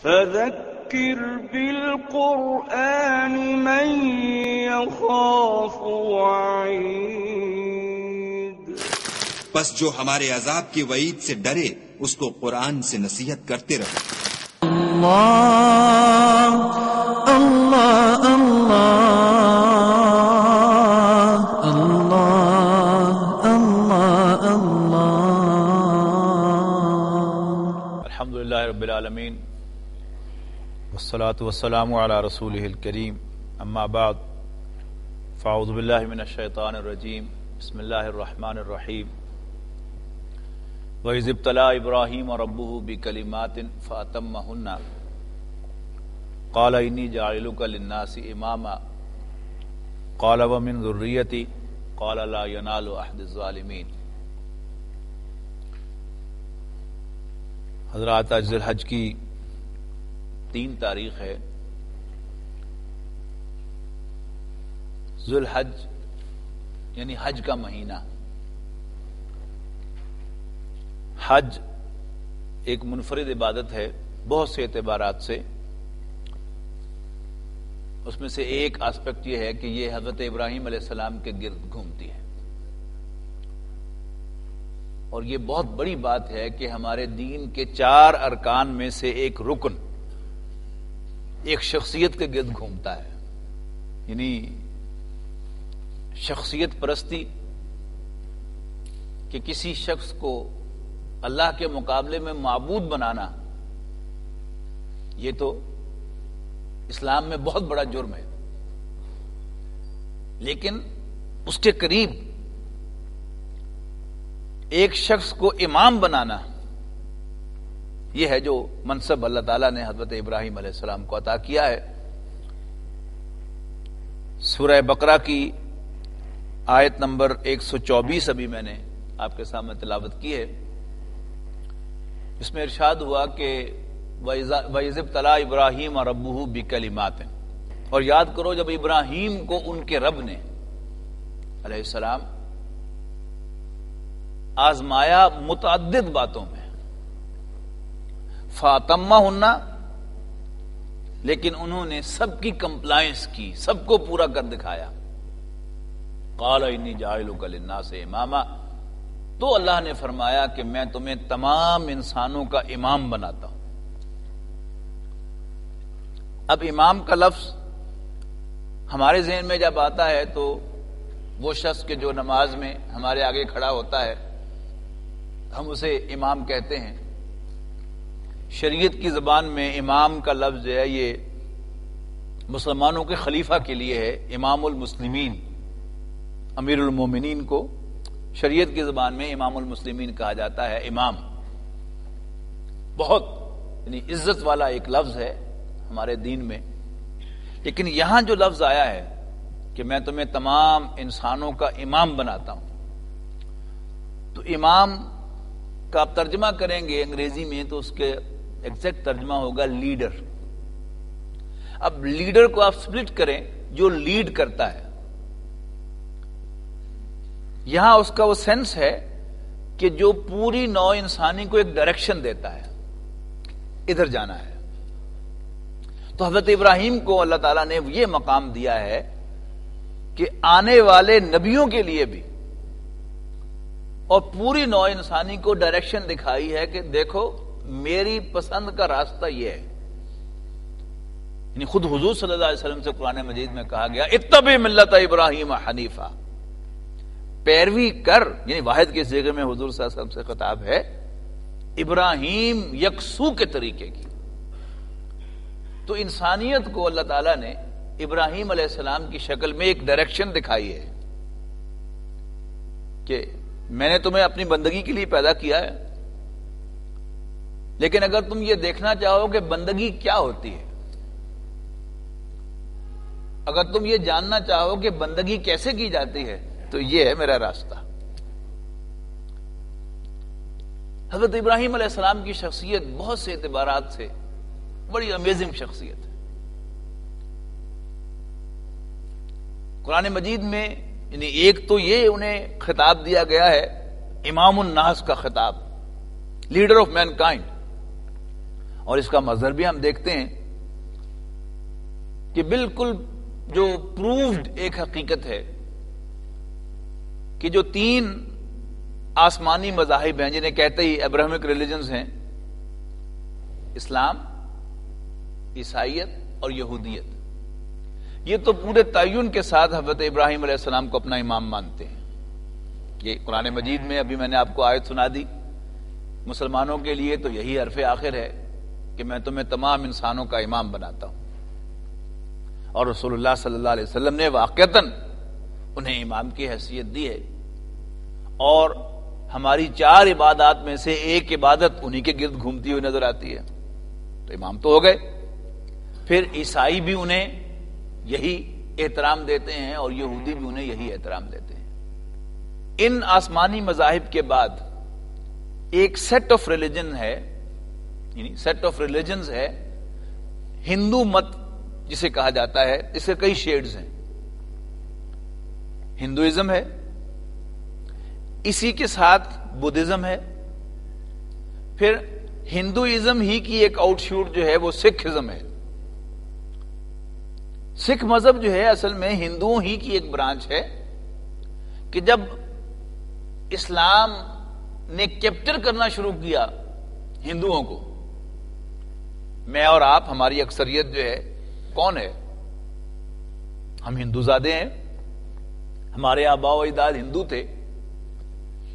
فذكر بالقرآن من يخاف وعيد۔ بس جو ہمارے عذاب کی وعید سے ڈرے اس کو قرآن سے نصیحت کرتے رہو۔ اللہ اللہ اللہ اللہ اللہ اللہ۔ الحمدللہ رب العالمین والصلاة والسلام علی رسولہ الکریم، اما بعد فاعوذ باللہ من الشیطان الرجیم، بسم اللہ الرحمن الرحیم۔ وَإِذِ ابْتَلَىٰ إِبْرَاهِيمَ رَبُّهُ بِكَلِمَاتٍ فَأَتَمَّهُنَّ قَالَ إِنِّي جَاعِلُكَ لِلنَّاسِ إِمَامًا قَالَ وَمِن ذُرِّيَّتِي قَالَ لَا يَنَالُ عَهْدِ الظَّالِمِينَ۔ حضرات، آج ذی الحج کی 3 تاریخ ہے۔ ذی الحج یعنی حج کا مہینہ۔ حج ایک منفرد عبادت ہے بہت سے اعتبارات سے۔ اس میں سے ایک آسپیکٹ یہ ہے کہ یہ حضرت ابراہیم علیہ السلام کے گرد گھومتی ہے، اور یہ بہت بڑی بات ہے کہ ہمارے دین کے 4 ارکان میں سے ایک رکن ایک شخصیت کے گرد گھومتا ہے، یعنی شخصیت پرستی، کہ کسی شخص کو اللہ کے مقابلے میں معبود بنانا، یہ تو اسلام میں بہت بڑا جرم ہے۔ لیکن اس کے قریب ایک شخص کو امام بنانا، یہ ہے جو منصب اللہ تعالیٰ نے حضرت ابراہیم علیہ السلام کو عطا کیا ہے۔ سورہ بقرہ کی آیت نمبر 124 ابھی میں نے آپ کے سامنے تلاوت کی ہے۔ اس میں ارشاد ہوا کہ وَإِذِ ابْتَلَىٰ إِبْرَاهِيمَ رَبُّهُ بِكَلِمَاتٍ، اور یاد کرو جب ابراہیم کو ان کے رب نے علیہ السلام آزمایا متعدد باتوں میں، فَأَتَمَّهُنَّ، لیکن انہوں نے سب کی کمپلائنس کی، سب کو پورا کر دکھایا۔ قَالَ إِنِّي جَاعِلُكَ لِلنَّاسِ إِمَامًا، تو اللہ نے فرمایا کہ میں تمہیں تمام انسانوں کا امام بناتا ہوں۔ اب امام کا لفظ ہمارے ذہن میں جب آتا ہے تو وہ شخص کہ جو نماز میں ہمارے آگے کھڑا ہوتا ہے، ہم اسے امام کہتے ہیں۔ شریعت کی زبان میں امام کا لفظ جو ہے یہ مسلمانوں کے خلیفہ کے لیے ہے۔ امام المسلمین، امیر المومنین کو شریعت کی زبان میں امام المسلمین کہا جاتا ہے۔ امام بہت یعنی عزت والا ایک لفظ ہے ہمارے دین میں، لیکن یہاں جو لفظ آیا ہے کہ میں تمہیں تمام انسانوں کا امام بناتا ہوں، تو امام کا آپ ترجمہ کریں گے انگریزی میں تو اس کے ایگزیکٹ ترجمہ ہوگا لیڈر۔ اب لیڈر کو آپ سپلٹ کریں، جو لیڈ کرتا ہے، یہاں اس کا وہ سینس ہے کہ جو پوری نوع انسانی کو ایک ڈائریکشن دیتا ہے، ادھر جانا ہے۔ تو حضرت ابراہیم کو اللہ تعالیٰ نے یہ مقام دیا ہے کہ آنے والے نبیوں کے لیے بھی اور پوری نوع انسانی کو ڈائریکشن دکھائی ہے کہ دیکھو میری پسند کا راستہ یہ ہے۔ یعنی خود حضور صلی اللہ علیہ وسلم سے قرآن مجید میں کہا گیا اتبع ملت ابراہیم حنیفہ، پیروی کر، یعنی واحد کے صیغے میں حضور صلی اللہ علیہ وسلم سے خطاب ہے، ابراہیم یکسو کے طریقے کی۔ تو انسانیت کو اللہ تعالیٰ نے ابراہیم علیہ السلام کی شکل میں ایک ڈائریکشن دکھائی ہے کہ میں نے تمہیں اپنی بندگی کے لیے پیدا کیا ہے، لیکن اگر تم یہ دیکھنا چاہو کہ بندگی کیا ہوتی ہے، اگر تم یہ جاننا چاہو کہ بندگی کیسے کی جاتی ہے، تو یہ ہے میرا راستہ۔ حضرت ابراہیم علیہ السلام کی شخصیت بہت سے اعتبارات سے بڑی امیزنگ شخصیت ہے۔ قرآن مجید میں یعنی ایک تو یہ انہیں خطاب دیا گیا ہے امام الناس کا خطاب، لیڈر آف مین کائنڈ، اور اس کا مظہر بھی ہم دیکھتے ہیں کہ بالکل جو پروفڈ ایک حقیقت ہے کہ جو 3 آسمانی مذاہب ہیں جنہیں کہتے ہی ابراہمک ریلیجنز ہیں، اسلام، عیسائیت اور یہودیت، یہ تو پورے تعین کے ساتھ حضرت ابراہیم علیہ السلام کو اپنا امام مانتے ہیں. یہ قرآن مجید میں ابھی میں نے آپ کو آیت سنا دی، مسلمانوں کے لیے تو یہی حرف آخر ہے کہ میں تمہیں تمام انسانوں کا امام بناتا ہوں، اور رسول اللہ صلی اللہ علیہ وسلم نے واقعتاً انہیں امام کی حیثیت دی ہے، اور ہماری 4 عبادات میں سے ایک عبادت انہی کے گرد گھومتی ہوئی نظر آتی ہے، تو امام تو ہو گئے. پھر عیسائی بھی انہیں یہی احترام دیتے ہیں اور یہودی بھی انہیں یہی احترام دیتے ہیں. ان آسمانی مذاہب کے بعد ایک سیٹ آف ریلیجن ہے، یعنی سیٹ آف ریلیجنز ہے، ہندو مت جسے کہا جاتا ہے. اس کے کئی شیڈز ہیں. ہندوازم ہے، اسی کے ساتھ بدھزم ہے، پھر ہندوازم ہی کی ایک آؤٹ شوٹ جو ہے وہ سکھزم ہے. سکھ مذہب جو ہے اصل میں ہندوؤں ہی کی ایک برانچ ہے کہ جب اسلام نے کیپچر کرنا شروع کیا ہندوؤں کو، میں اور آپ، ہماری اکثریت جو ہے کون ہے؟ ہم ہندو زادے ہیں، ہمارے آباء و اجداد ہندو تھے،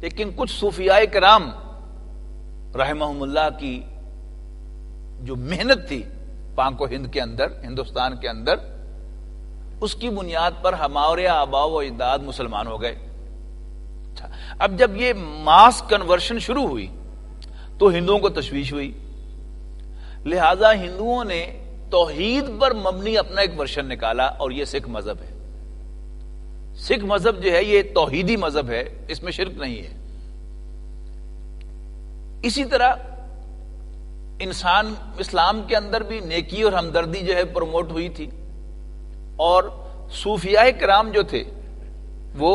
لیکن کچھ صوفیاء کرام رحمہم اللہ کی جو محنت تھی پاک و ہند کے اندر، ہندوستان کے اندر، اس کی بنیاد پر ہمارے آباء و اجداد مسلمان ہو گئے. اب جب یہ ماس کنورشن شروع ہوئی تو ہندوؤں کو تشویش ہوئی، لہذا ہندوؤں نے توحید پر مبنی اپنا ایک ورژن نکالا، اور یہ سکھ مذہب ہے. سکھ مذہب جو ہے یہ توحیدی مذہب ہے، اس میں شرک نہیں ہے. اسی طرح اسلام کے اندر بھی نیکی اور ہمدردی جو ہے پروموٹ ہوئی تھی، اور صوفیاء کرام جو تھے وہ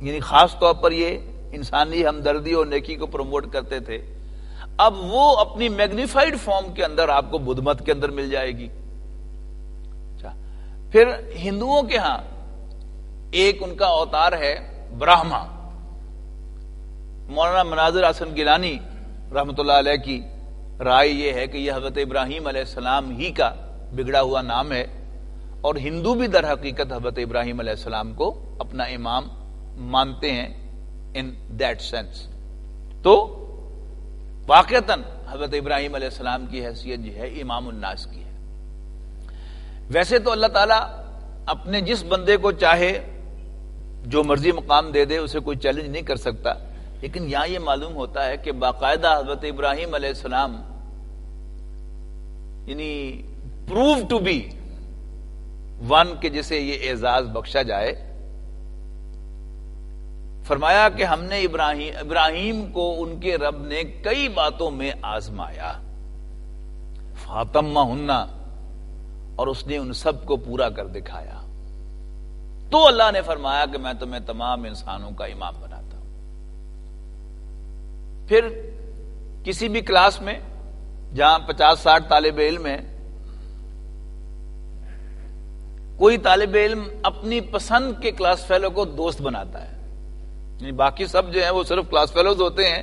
یعنی خاص طور پر یہ انسانی ہمدردی اور نیکی کو پروموٹ کرتے تھے. اب وہ اپنی میگنیفائڈ فارم کے اندر آپ کو بدھ مت کے اندر مل جائے گی. پھر ہندوؤں کے ہاں ایک ان کا اوتار ہے برہما. مولانا مناظر حسن گیلانی رحمۃ اللہ علیہ کی رائے یہ ہے کہ یہ حضرت ابراہیم علیہ السلام ہی کا بگڑا ہوا نام ہے، اور ہندو بھی در حقیقت حضرت ابراہیم علیہ السلام کو اپنا امام مانتے ہیں ان دیٹ سینس. تو واقعتاً حضرت ابراہیم علیہ السلام کی حیثیت جو ہے امام الناس کی ہے. ویسے تو اللہ تعالیٰ اپنے جس بندے کو چاہے جو مرضی مقام دے دے، اسے کوئی چیلنج نہیں کر سکتا، لیکن یہاں یہ معلوم ہوتا ہے کہ باقاعدہ حضرت ابراہیم علیہ السلام یعنی پروو ٹو بی ون کہ جسے یہ اعزاز بخشا جائے. فرمایا کہ ہم نے ابراہیم کو ان کے رب نے کئی باتوں میں آزمایا، فاتمہن، اور اس نے ان سب کو پورا کر دکھایا. تو اللہ نے فرمایا کہ میں تمہیں تمام انسانوں کا امام بناتا ہوں. پھر کسی بھی کلاس میں جہاں 50-60 طالب علم ہیں، کوئی طالب علم اپنی پسند کے کلاس فیلو کو دوست بناتا ہے، یعنی باقی سب جو ہیں وہ صرف کلاس فیلوز ہوتے ہیں،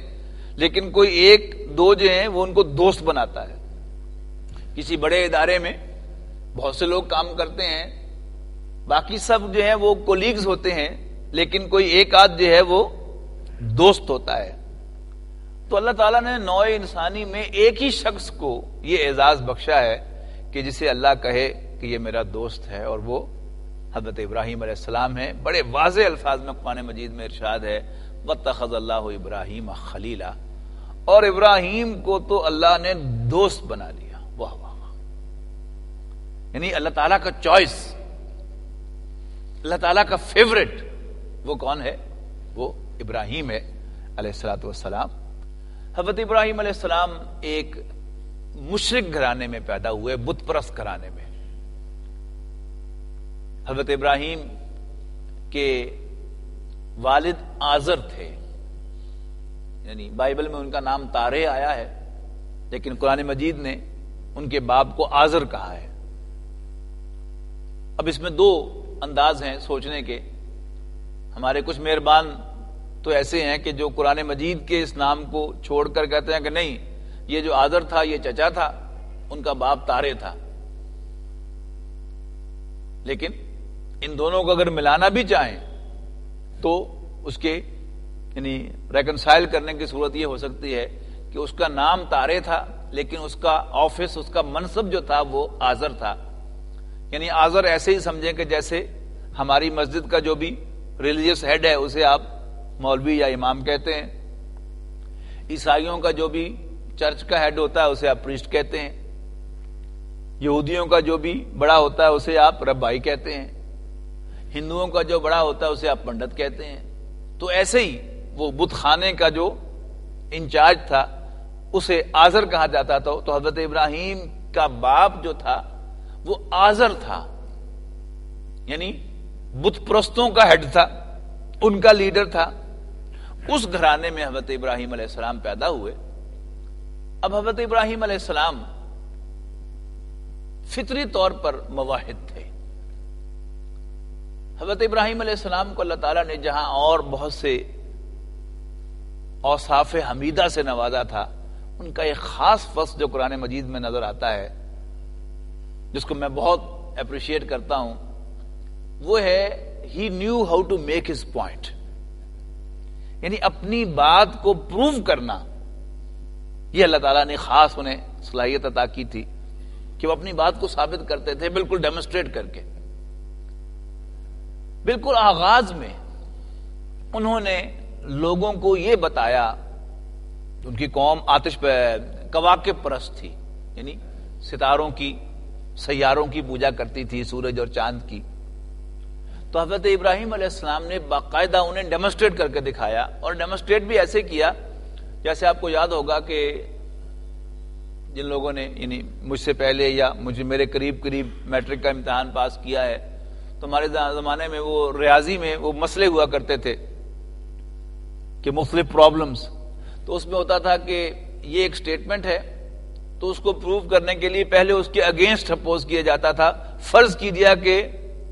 لیکن کوئی 1-2 جو ہیں وہ ان کو دوست بناتا ہے. کسی بڑے ادارے میں بہت سے لوگ کام کرتے ہیں، باقی سب جو ہیں وہ کولیگز ہوتے ہیں، لیکن کوئی ایک آدھ جو ہے وہ دوست ہوتا ہے. تو اللہ تعالیٰ نے نوع انسانی میں ایک ہی شخص کو یہ اعزاز بخشا ہے کہ جسے اللہ کہے کہ یہ میرا دوست ہے، اور وہ حضرت ابراہیم علیہ السلام ہے. بڑے واضح الفاظ میں قرآن مجید میں ارشاد ہے وَاتَّخَذَ اللَّهُ إِبْرَاهِيمَ خَلِيلًا، اور ابراہیم کو تو اللہ نے دوست بنا لیا. واہ واہ، یعنی اللہ تعالیٰ کا چوائس، اللہ تعالیٰ کا فیورٹ وہ کون ہے؟ وہ ابراہیم ہے علیہ الصلوۃ والسلام. حضرت ابراہیم علیہ السلام ایک مشرک گھرانے میں پیدا ہوئے، بت پرست گھرانے میں. حضرت ابراہیم کے والد آزر تھے، یعنی بائبل میں ان کا نام تارے آیا ہے، لیکن قرآن مجید نے ان کے باپ کو آزر کہا ہے. اب اس میں دو انداز ہیں سوچنے کے. ہمارے کچھ مہربان تو ایسے ہیں کہ جو قرآن مجید کے اس نام کو چھوڑ کر کہتے ہیں کہ نہیں، یہ جو آزر تھا یہ چچا تھا، ان کا باپ تارے تھا. لیکن ان دونوں کو اگر ملانا بھی چاہیں تو اس کے یعنی ریکنسائل کرنے کی صورت یہ ہو سکتی ہے کہ اس کا نام تارے تھا لیکن اس کا آفس، اس کا منصب جو تھا وہ آزر تھا. یعنی آزر ایسے ہی سمجھیں کہ جیسے ہماری مسجد کا جو بھی ریلیجیس ہیڈ ہے اسے آپ مولوی یا امام کہتے ہیں، عیسائیوں کا جو بھی چرچ کا ہیڈ ہوتا ہے اسے آپ پریسٹ کہتے ہیں، یہودیوں کا جو بھی بڑا ہوتا ہے اسے آپ ربائی کہتے ہیں، ہندوؤں کا جو بڑا ہوتا ہے اسے آپ پنڈت کہتے ہیں. تو ایسے ہی وہ بت خانے کا جو انچارج تھا اسے آزر کہا جاتا تھا. تو حضرت ابراہیم کا باپ جو تھا وہ آزر تھا، یعنی بت پرستوں کا ہیڈ تھا، ان کا لیڈر تھا. اس گھرانے میں حضرت ابراہیم علیہ السلام پیدا ہوئے. اب حضرت ابراہیم علیہ السلام فطری طور پر موحد تھے. حضرت ابراہیم علیہ السلام کو اللہ تعالیٰ نے جہاں اور بہت سے اوصاف حمیدہ سے نوازا تھا، ان کا ایک خاص وصف جو قرآن مجید میں نظر آتا ہے جس کو میں بہت اپریشیٹ کرتا ہوں، وہ ہے he knew how to make his point. یعنی اپنی بات کو پروو کرنا، یہ اللہ تعالیٰ نے خاص انہیں صلاحیت عطا کی تھی کہ وہ اپنی بات کو ثابت کرتے تھے بالکل ڈیمونسٹریٹ کر کے. بالکل آغاز میں انہوں نے لوگوں کو یہ بتایا، ان کی قوم آتش پہ کواکب پرست تھی، یعنی ستاروں کی، سیاروں کی پوجا کرتی تھی، سورج اور چاند کی. تو حضرت ابراہیم علیہ السلام نے باقاعدہ انہیں ڈیمونسٹریٹ کر کے دکھایا، اور ڈیمونسٹریٹ بھی ایسے کیا جیسے آپ کو یاد ہوگا کہ جن لوگوں نے یعنی مجھ سے پہلے یا میرے قریب میٹرک کا امتحان پاس کیا ہے، تو ہمارے زمانے میں وہ ریاضی میں وہ مسئلے ہوا کرتے تھے کہ مختلف پرابلمز، تو اس میں ہوتا تھا کہ یہ ایک سٹیٹمنٹ ہے تو اس کو پروو کرنے کے لیے پہلے اس کے اگینسٹ اپوز کیا جاتا تھا. فرض کیجیے کہ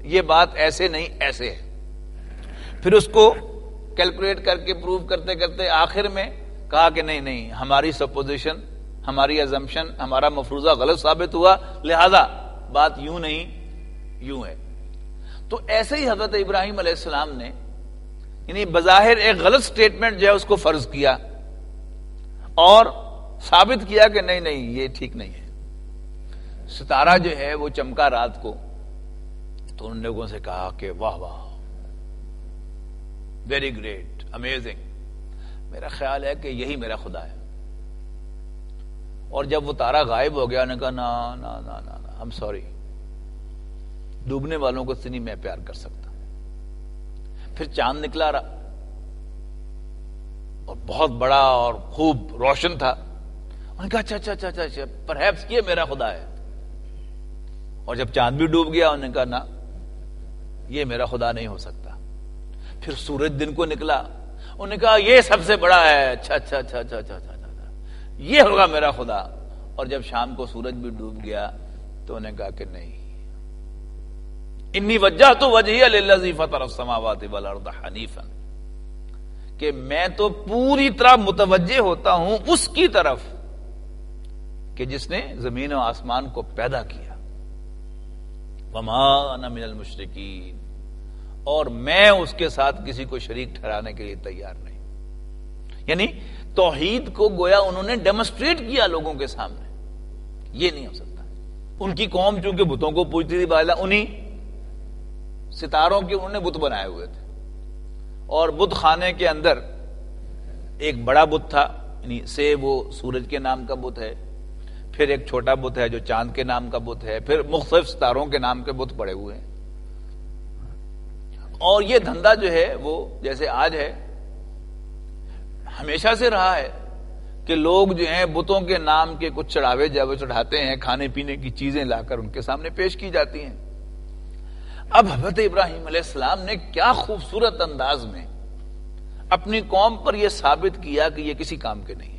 یہ بات ایسے نہیں ایسے ہے، پھر اس کو کیلکولیٹ کر کے پروو کرتے کرتے آخر میں کہا کہ نہیں ہماری سپوزیشن، ہماری ازمپشن، ہمارا مفروضہ غلط ثابت ہوا، لہذا بات یوں نہیں یوں ہے. تو ایسے ہی حضرت ابراہیم علیہ السلام نے یعنی بظاہر ایک غلط سٹیٹمنٹ جو ہے اس کو فرض کیا اور ثابت کیا کہ نہیں یہ ٹھیک نہیں ہے. ستارہ جو ہے وہ چمکا رات کو، تو ان لوگوں سے کہا کہ واہ ویری گریٹ، امیزنگ، میرا خیال ہے کہ یہی میرا خدا ہے. اور جب وہ تارا غائب ہو گیا، انہوں نے کہا نا I'm sorry، ڈوبنے والوں کو سے نہیں میں پیار کر سکتا. پھر چاند نکلا رہا اور بہت بڑا اور خوب روشن تھا. انہوں نے کہا اچھا پرہیپس یہ میرا خدا ہے. اور جب چاند بھی ڈوب گیا، انہوں نے کہا نا یہ میرا خدا نہیں ہو سکتا. پھر سورج دن کو نکلا، انہوں نے کہا یہ سب سے بڑا ہے، اچھا یہ ہوگا میرا خدا. اور جب شام کو سورج بھی ڈوب گیا تو انہوں نے کہا کہ نہیں، انی وجہت وجہی للذی فطر السماوات والارض حنیفا، کہ میں تو پوری طرح متوجہ ہوتا ہوں اس کی طرف کہ جس نے زمین و آسمان کو پیدا کیا. وما انا من المشرکین، اور میں اس کے ساتھ کسی کو شریک ٹھہرانے کے لیے تیار نہیں. یعنی توحید کو گویا انہوں نے ڈیمونسٹریٹ کیا لوگوں کے سامنے. یہ نہیں ہو سکتا. ان کی قوم چونکہ بتوں کو پوجتی تھی، بالا انہی ستاروں کے انہوں نے بت بنائے ہوئے تھے. اور بت خانے کے اندر ایک بڑا بت تھا، یعنی سے وہ سورج کے نام کا بت ہے، پھر ایک چھوٹا بت ہے جو چاند کے نام کا بت ہے، پھر مختلف ستاروں کے نام کے بت پڑے ہوئے ہیں. اور یہ دھندا جو ہے وہ جیسے آج ہے، ہمیشہ سے رہا ہے کہ لوگ جو ہیں بتوں کے نام کے کچھ چڑھاوے جب چڑھاتے ہیں، کھانے پینے کی چیزیں لا کر ان کے سامنے پیش کی جاتی ہیں. اب حضرت ابراہیم علیہ السلام نے کیا خوبصورت انداز میں اپنی قوم پر یہ ثابت کیا کہ یہ کسی کام کے نہیں.